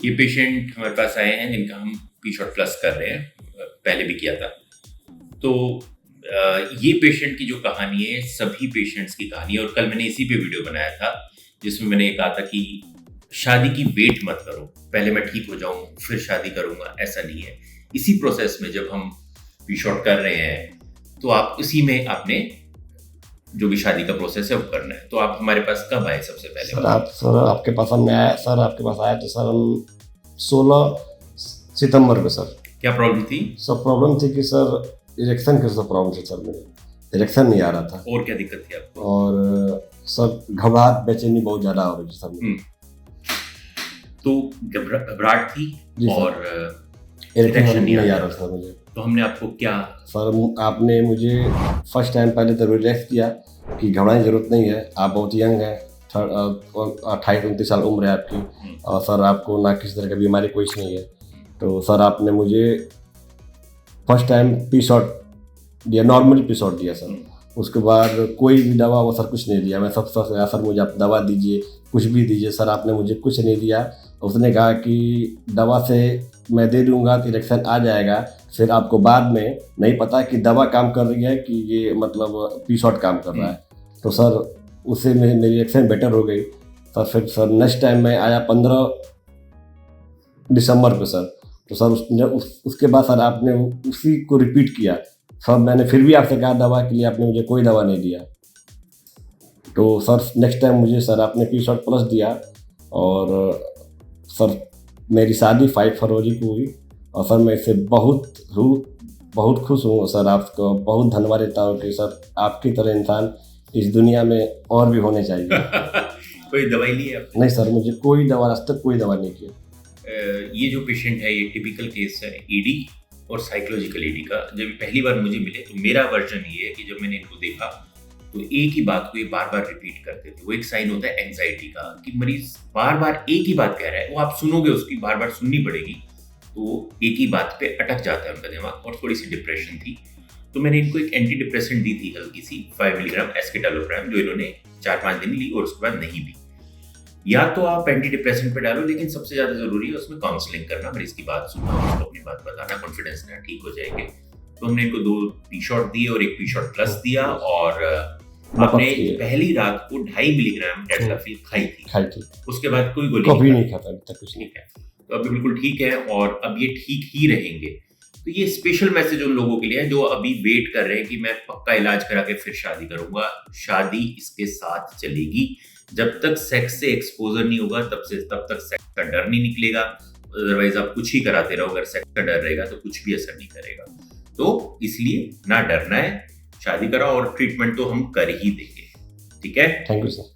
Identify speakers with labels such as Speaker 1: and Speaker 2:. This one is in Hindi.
Speaker 1: ये पेशेंट हमारे पास आए हैं जिनका हम पी शॉट प्लस कर रहे हैं, पहले भी किया था। तो ये पेशेंट की जो कहानी है सभी पेशेंट्स की कहानी है, और कल मैंने इसी पे वीडियो बनाया था जिसमें मैंने ये कहा था कि शादी की वेट मत करो, पहले मैं ठीक हो जाऊं फिर शादी करूंगा, ऐसा नहीं है। इसी प्रोसेस में जब हम पी शॉट कर रहे हैं तो आप इसी में आपने जो भी शादी का प्रोसेस है वो करना है। तो आप हमारे पास कब आए सबसे पहले?
Speaker 2: सर आपके पास हमने आया, सर आपके पास आया तो सर हम 16 सितंबर पे। सर क्या
Speaker 1: प्रॉब्लम थी?
Speaker 2: सर प्रॉब्लम थी कि सर इरेक्शन की सब प्रॉब्लम थी सर, मेरे इरेक्शन नहीं आ रहा था।
Speaker 1: और क्या दिक्कत थी आपको?
Speaker 2: और सर घबराहट बेचैनी बहुत ज़्यादा हो रही थी सर।
Speaker 1: तो घबराहट थी और
Speaker 2: इरेक्शन नहीं आ रहा था मुझे।
Speaker 1: तो हमने आपको क्या?
Speaker 2: सर आपने मुझे फर्स्ट टाइम पहले तो रिलैक्स किया कि घबराने की जरूरत नहीं है, आप बहुत यंग हैं, 28-29 साल उम्र है आपकी, और सर आपको ना किसी तरह की बीमारी कोई नहीं है। तो सर आपने मुझे फर्स्ट टाइम पी शॉट दिया, नॉर्मल पी शॉट दिया सर। उसके बाद कोई भी दवा वो सर कुछ नहीं दिया। मैं सब सर मुझे आप दवा दीजिए, कुछ भी दीजिए, सर आपने मुझे कुछ नहीं दिया। उसने कहा कि दवा से मैं दे दूंगा तो इरेक्शन आ जाएगा, फिर आपको बाद में नहीं पता कि दवा काम कर रही है कि ये मतलब पी शॉट काम कर रहा है। तो सर उससे मेरी इरेक्शन बेटर हो गई। तो फिर सर नेक्स्ट टाइम मैं आया 15 दिसंबर पे सर। तो सर उसके बाद सर आपने उसी को रिपीट किया सर। मैंने फिर भी आपसे कहा दवा के लिए, आपने मुझे कोई दवा नहीं दिया। तो सर नेक्स्ट टाइम मुझे सर आपने पी शॉट प्लस दिया, और सर मेरी शादी 5 फरवरी को हुई, और सर मैं इससे बहुत खुश हूँ सर। आपको बहुत धन्यवाद देता हूँ कि सर आपकी तरह इंसान इस दुनिया में और भी होने चाहिए।
Speaker 1: कोई दवाई ली है आपने?
Speaker 2: नहीं सर, मुझे कोई दवा, आज तक कोई दवा नहीं की।
Speaker 1: ये जो पेशेंट है ये टिपिकल केस है ईडी और साइकोलॉजिकल ईडी का। जब पहली बार मुझे मिले तो मेरा वर्जन ये है कि जब मैंने इनको देखा तो एक ही बात को ये बार बार रिपीट करते थे। वो एक साइन होता है एंजाइटी का कि मरीज बार बार एक ही बात कह रहा है, वो आप सुनोगे उसकी बार बार सुननी पड़ेगी, तो एक ही बात पे अटक जाता है उनका दिमाग। और थोड़ी सी डिप्रेशन थी, तो मैंने इनको एक एंटी डिप्रेसेंट दी थी हल्की सी 5 मिलीग्राम एस्केटालोप्राम, जो इन्होंने 4-5 दिन ली और उसके बाद नहीं ली। या तो आप एंटी डिप्रेसेंट पे डालो, लेकिन सबसे ज्यादा जरूरी है उसमें काउंसलिंग करना, मरीज की बात सुनना, उसको अपनी बात बताना, कॉन्फिडेंस देना, ठीक हो जाएंगे। तो हमने इनको 2 पी शॉट दिए और 1 पी शॉट प्लस दिया, और आपने पहली रात को 2.5 मिलीग्राम डेल्टाफिल खाई थी। उसके बाद कोई गोली
Speaker 2: नहीं खाता तक, कुछ नहीं
Speaker 1: है। तो अभी बिल्कुल ठीक है और अब ये ठीक ही रहेंगे। तो ये स्पेशल मैसेज उन लोगों के लिए है जो अभी वेट कर रहे हैं कि मैं पक्का इलाज करा के फिर शादी करूंगा। शादी इसके साथ चलेगी, जब तक सेक्स से एक्सपोजर नहीं होगा तब तक सेक्स का डर नहीं निकलेगा। अदरवाइज आप कुछ ही कराते रहो, अगर सेक्स का डर रहेगा तो कुछ भी असर नहीं करेगा। तो इसलिए ना डरना है, शादी कराओ, और ट्रीटमेंट तो हम कर ही देंगे। ठीक है?
Speaker 2: Thank you sir.